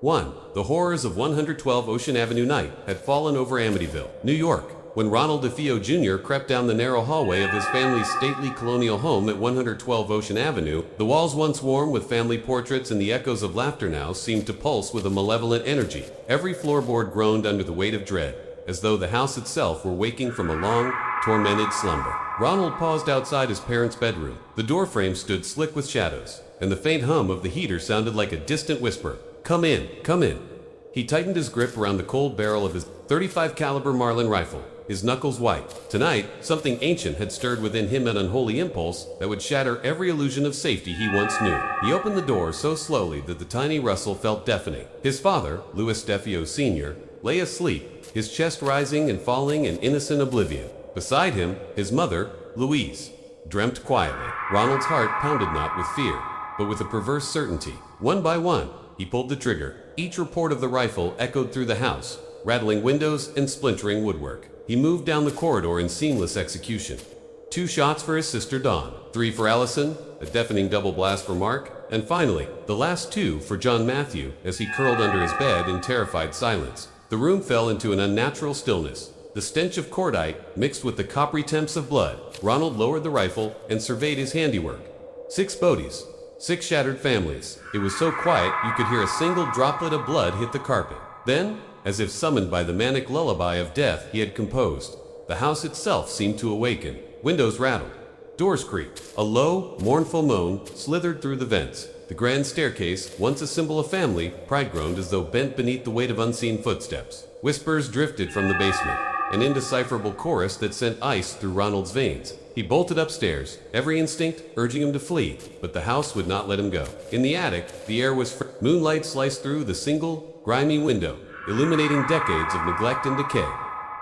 1. The horrors of 112 Ocean Avenue night had fallen over Amityville, New York, when Ronald DeFeo Jr. crept down the narrow hallway of his family's stately colonial home at 112 Ocean Avenue. The walls, once warm with family portraits and the echoes of laughter, now seemed to pulse with a malevolent energy. Every floorboard groaned under the weight of dread, as though the house itself were waking from a long, tormented slumber. Ronald paused outside his parents' bedroom. The doorframe stood slick with shadows, and the faint hum of the heater sounded like a distant whisper. "Come in, come in." He tightened his grip around the cold barrel of his .35 caliber Marlin rifle, his knuckles white. Tonight, something ancient had stirred within him, an unholy impulse that would shatter every illusion of safety he once knew. He opened the door so slowly that the tiny rustle felt deafening. His father, Louis DeFeo Sr., lay asleep, his chest rising and falling in innocent oblivion. Beside him, his mother, Louise, dreamt quietly. Ronald's heart pounded not with fear, but with a perverse certainty. One by one, he pulled the trigger. Each report of the rifle echoed through the house, rattling windows and splintering woodwork. He moved down the corridor in seamless execution. 2 shots for his sister Dawn, 3 for Allison, a deafening double blast for Mark, and finally, the last 2 for John Matthew as he curled under his bed in terrified silence. The room fell into an unnatural stillness. The stench of cordite mixed with the coppery temps of blood. Ronald lowered the rifle and surveyed his handiwork. 6 bodies, 6 shattered families. It was so quiet you could hear a single droplet of blood hit the carpet. Then, as if summoned by the manic lullaby of death he had composed, the house itself seemed to awaken. Windows rattled. Doors creaked. A low, mournful moan slithered through the vents. The grand staircase, once a symbol of family, pride groaned as though bent beneath the weight of unseen footsteps. Whispers drifted from the basement, an indecipherable chorus that sent ice through Ronald's veins. He bolted upstairs, every instinct urging him to flee, but the house would not let him go. In the attic, the air was free. Moonlight sliced through the single, grimy window, illuminating decades of neglect and decay.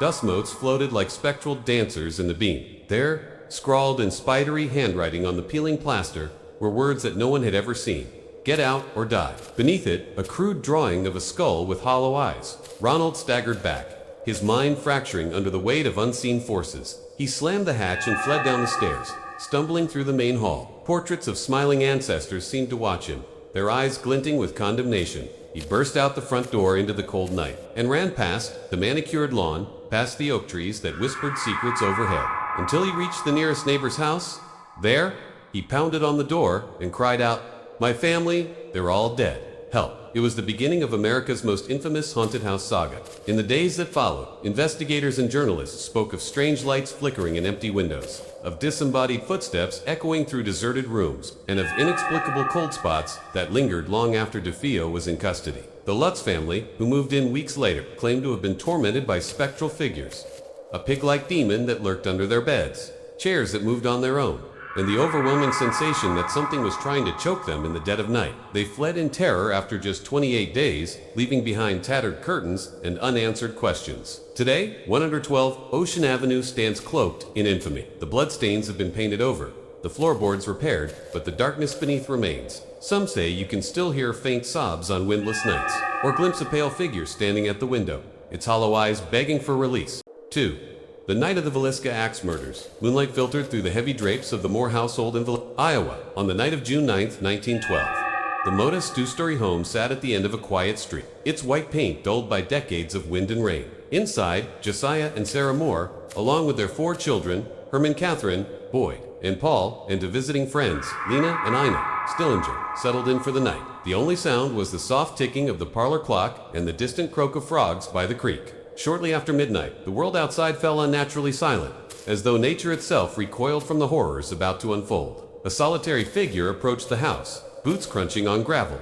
Dust motes floated like spectral dancers in the beam. There, scrawled in spidery handwriting on the peeling plaster, were words that no one had ever seen. "Get out or die." Beneath it, a crude drawing of a skull with hollow eyes. Ronald staggered back, his mind fracturing under the weight of unseen forces. He slammed the hatch and fled down the stairs, stumbling through the main hall. Portraits of smiling ancestors seemed to watch him, their eyes glinting with condemnation. He burst out the front door into the cold night, and ran past the manicured lawn, past the oak trees that whispered secrets overhead, until he reached the nearest neighbor's house. There, he pounded on the door and cried out, "My family, they're all dead. Help." It was the beginning of America's most infamous haunted house saga. In the days that followed, investigators and journalists spoke of strange lights flickering in empty windows, of disembodied footsteps echoing through deserted rooms, and of inexplicable cold spots that lingered long after DeFeo was in custody. The Lutz family, who moved in weeks later, claimed to have been tormented by spectral figures, a pig-like demon that lurked under their beds, chairs that moved on their own, and the overwhelming sensation that something was trying to choke them in the dead of night. They fled in terror after just 28 days, leaving behind tattered curtains and unanswered questions. Today, 112 Ocean Avenue stands cloaked in infamy. The bloodstains have been painted over, the floorboards repaired, but the darkness beneath remains. Some say you can still hear faint sobs on windless nights, or glimpse a pale figure standing at the window, its hollow eyes begging for release. 2. The night of the Villisca Axe murders. Moonlight filtered through the heavy drapes of the Moore household in Iowa on the night of June 9, 1912. The modest 2-story home sat at the end of a quiet street, its white paint dulled by decades of wind and rain. Inside, Josiah and Sarah Moore, along with their 4 children, Herman, Catherine, Boyd, and Paul, and 2 visiting friends, Lena and Ina Stillinger, settled in for the night. The only sound was the soft ticking of the parlor clock and the distant croak of frogs by the creek. Shortly after midnight, the world outside fell unnaturally silent, as though nature itself recoiled from the horrors about to unfold. A solitary figure approached the house, boots crunching on gravel.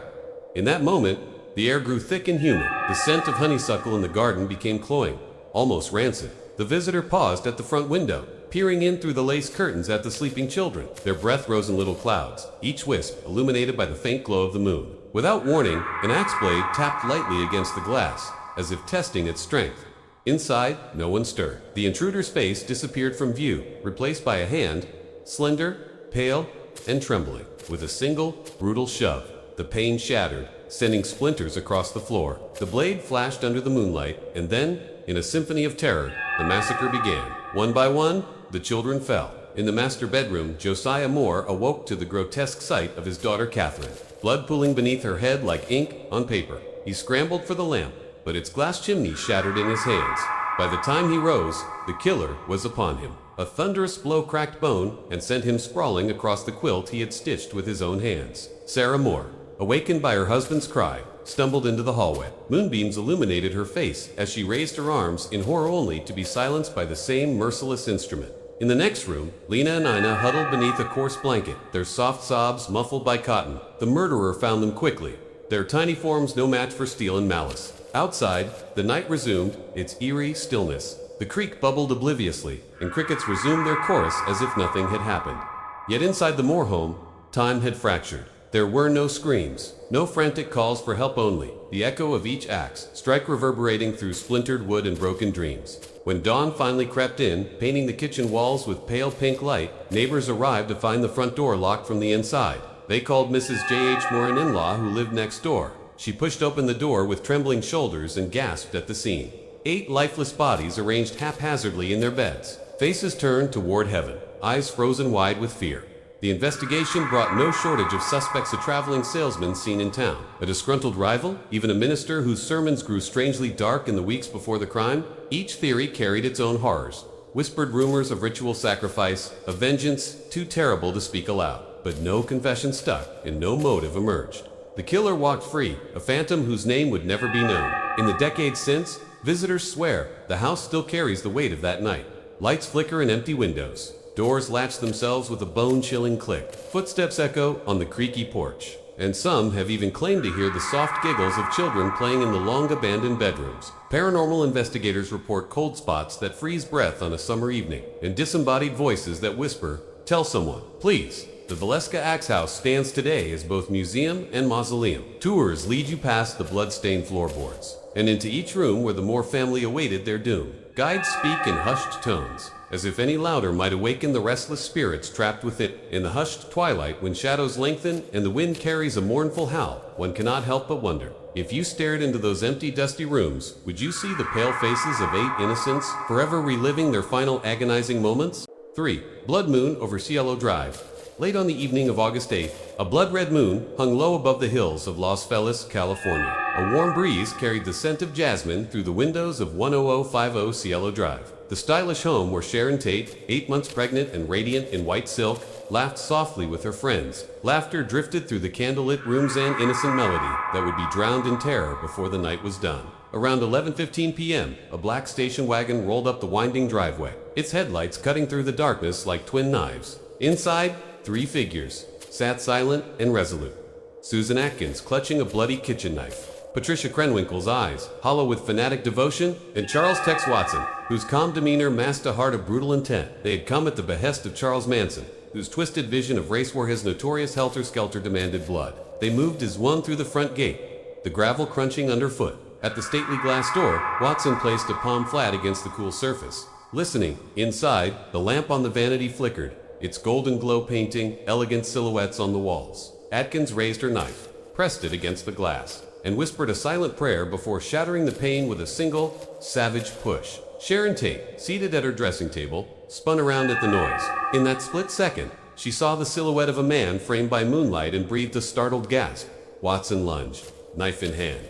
In that moment, the air grew thick and humid. The scent of honeysuckle in the garden became cloying, almost rancid. The visitor paused at the front window, peering in through the lace curtains at the sleeping children. Their breath rose in little clouds, each wisp illuminated by the faint glow of the moon. Without warning, an axe blade tapped lightly against the glass, as if testing its strength. Inside, no one stirred. The intruder's face disappeared from view, replaced by a hand, slender, pale, and trembling. With a single, brutal shove, the pane shattered, sending splinters across the floor. The blade flashed under the moonlight, and then, in a symphony of terror, the massacre began. One by one, the children fell. In the master bedroom, Josiah Moore awoke to the grotesque sight of his daughter Catherine, blood pooling beneath her head like ink on paper. He scrambled for the lamp, but its glass chimney shattered in his hands. By the time he rose, the killer was upon him. A thunderous blow cracked bone and sent him sprawling across the quilt he had stitched with his own hands. Sarah Moore, awakened by her husband's cry, stumbled into the hallway. Moonbeams illuminated her face as she raised her arms in horror only to be silenced by the same merciless instrument. In the next room, Lena and Ina huddled beneath a coarse blanket, their soft sobs muffled by cotton. The murderer found them quickly, their tiny forms no match for steel and malice. Outside, the night resumed its eerie stillness. The creek bubbled obliviously, and crickets resumed their chorus as if nothing had happened. Yet inside the Moore home, time had fractured. There were no screams, no frantic calls for help, only the echo of each axe strike reverberating through splintered wood and broken dreams. When dawn finally crept in, painting the kitchen walls with pale pink light, neighbors arrived to find the front door locked from the inside. They called Mrs. J.H. Moore, an in-law who lived next door. She pushed open the door with trembling shoulders and gasped at the scene. 8 lifeless bodies arranged haphazardly in their beds, faces turned toward heaven, eyes frozen wide with fear. The investigation brought no shortage of suspects: a traveling salesman seen in town, a disgruntled rival, even a minister whose sermons grew strangely dark in the weeks before the crime. Each theory carried its own horrors. Whispered rumors of ritual sacrifice, of vengeance too terrible to speak aloud. But no confession stuck, and no motive emerged. The killer walked free, a phantom whose name would never be known. In the decades since, visitors swear the house still carries the weight of that night. Lights flicker in empty windows. Doors latch themselves with a bone-chilling click. Footsteps echo on the creaky porch. And some have even claimed to hear the soft giggles of children playing in the long-abandoned bedrooms. Paranormal investigators report cold spots that freeze breath on a summer evening, and disembodied voices that whisper, "Tell someone, please." The Villisca Axe House stands today as both museum and mausoleum. Tours lead you past the blood-stained floorboards, and into each room where the Moore family awaited their doom. Guides speak in hushed tones, as if any louder might awaken the restless spirits trapped within. In the hushed twilight, when shadows lengthen and the wind carries a mournful howl, one cannot help but wonder, if you stared into those empty, dusty rooms, would you see the pale faces of 8 innocents, forever reliving their final agonizing moments? 3. Blood moon over Cielo Drive. Late on the evening of August 8th, a blood-red moon hung low above the hills of Los Feliz, California. A warm breeze carried the scent of jasmine through the windows of 10050 Cielo Drive. The stylish home where Sharon Tate, 8 months pregnant and radiant in white silk, laughed softly with her friends. Laughter drifted through the candlelit rooms, an innocent melody that would be drowned in terror before the night was done. Around 11:15 p.m., a black station wagon rolled up the winding driveway, its headlights cutting through the darkness like twin knives. Inside, 3 figures sat silent and resolute. Susan Atkins clutching a bloody kitchen knife, Patricia Krenwinkel's eyes hollow with fanatic devotion, and Charles Tex Watson, whose calm demeanor masked a heart of brutal intent. They had come at the behest of Charles Manson, whose twisted vision of race war, his notorious helter-skelter, demanded blood. They moved as one through the front gate, the gravel crunching underfoot. At the stately glass door, Watson placed a palm flat against the cool surface. Listening, inside, the lamp on the vanity flickered, its golden glow painting elegant silhouettes on the walls. Atkins raised her knife, pressed it against the glass, and whispered a silent prayer before shattering the pane with a single, savage push. Sharon Tate, seated at her dressing table, spun around at the noise. In that split second, she saw the silhouette of a man framed by moonlight and breathed a startled gasp. Watson lunged, knife in hand.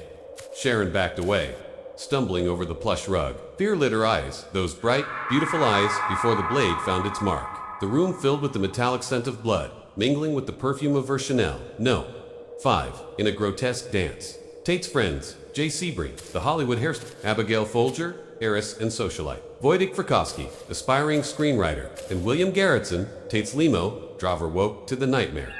Sharon backed away, stumbling over the plush rug. Fear lit her eyes, those bright, beautiful eyes, before the blade found its mark. The room filled with the metallic scent of blood, mingling with the perfume of her Chanel. No. 5. In a grotesque dance. Tate's friends, Jay Sebring, the Hollywood hairstylist, Abigail Folger, heiress and socialite, Wojtek Frykowski, aspiring screenwriter, and William Garretson, Tate's limo, driver, woke to the nightmare.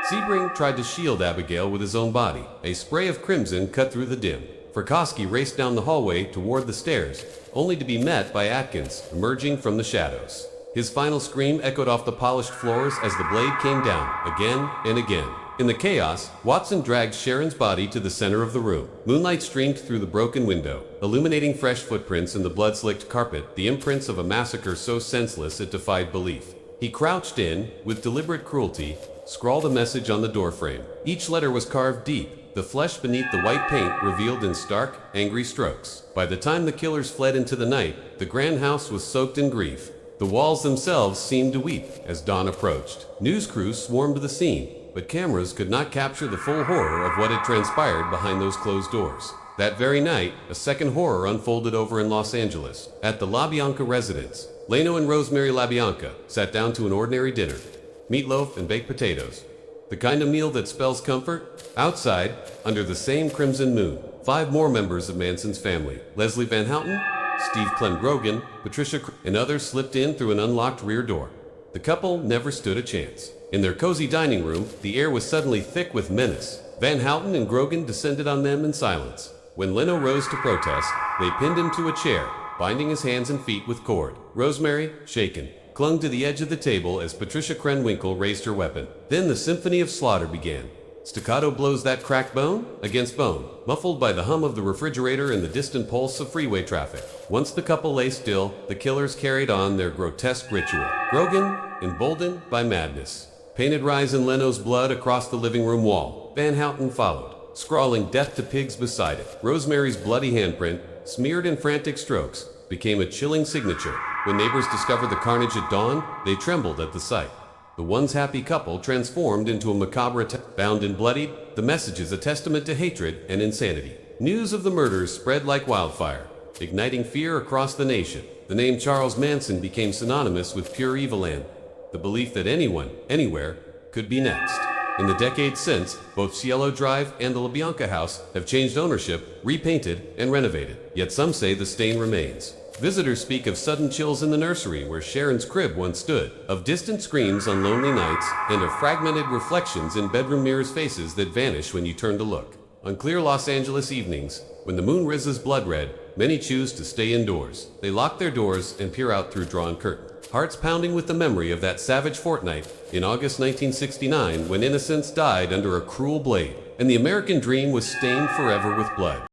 Sebring tried to shield Abigail with his own body. A spray of crimson cut through the dim. Frykowski raced down the hallway toward the stairs, only to be met by Atkins, emerging from the shadows. His final scream echoed off the polished floors as the blade came down, again and again. In the chaos, Watson dragged Sharon's body to the center of the room. Moonlight streamed through the broken window, illuminating fresh footprints in the blood-slicked carpet, the imprints of a massacre so senseless it defied belief. He crouched in, with deliberate cruelty, scrawled a message on the doorframe. Each letter was carved deep, the flesh beneath the white paint revealed in stark, angry strokes. By the time the killers fled into the night, the grand house was soaked in grief. The walls themselves seemed to weep as dawn approached. News crews swarmed the scene, but cameras could not capture the full horror of what had transpired behind those closed doors. That very night, a second horror unfolded over in Los Angeles. At the LaBianca residence, Leno and Rosemary LaBianca sat down to an ordinary dinner. Meatloaf and baked potatoes. The kind of meal that spells comfort. Outside, under the same crimson moon, 5 more members of Manson's family, Leslie Van Houten, Steve Clem Grogan, Patricia and others slipped in through an unlocked rear door. The couple never stood a chance. In their cozy dining room, the air was suddenly thick with menace. Van Houten and Grogan descended on them in silence. When Leno rose to protest, they pinned him to a chair, binding his hands and feet with cord. Rosemary, shaken, clung to the edge of the table as Patricia Krenwinkel raised her weapon. Then the symphony of slaughter began. Staccato blows that cracked bone against bone, muffled by the hum of the refrigerator and the distant pulse of freeway traffic. Once the couple lay still, the killers carried on their grotesque ritual. Grogan, emboldened by madness, painted Rise in Leno's blood across the living room wall. Van Houten followed, scrawling death to pigs beside it. Rosemary's bloody handprint, smeared in frantic strokes, became a chilling signature. When neighbors discovered the carnage at dawn, they trembled at the sight. The once happy couple transformed into a macabre bound and bloodied. The message is a testament to hatred and insanity. News of the murders spread like wildfire, igniting fear across the nation. The name Charles Manson became synonymous with pure evil and the belief that anyone, anywhere, could be next. In the decades since, both Cielo Drive and the LaBianca house have changed ownership, repainted, and renovated. Yet some say the stain remains. Visitors speak of sudden chills in the nursery where Sharon's crib once stood, of distant screams on lonely nights, and of fragmented reflections in bedroom mirrors' faces that vanish when you turn to look. On clear Los Angeles evenings, when the moon rises blood red, many choose to stay indoors. They lock their doors and peer out through drawn curtains, hearts pounding with the memory of that savage fortnight in August 1969 when innocents died under a cruel blade, and the American dream was stained forever with blood.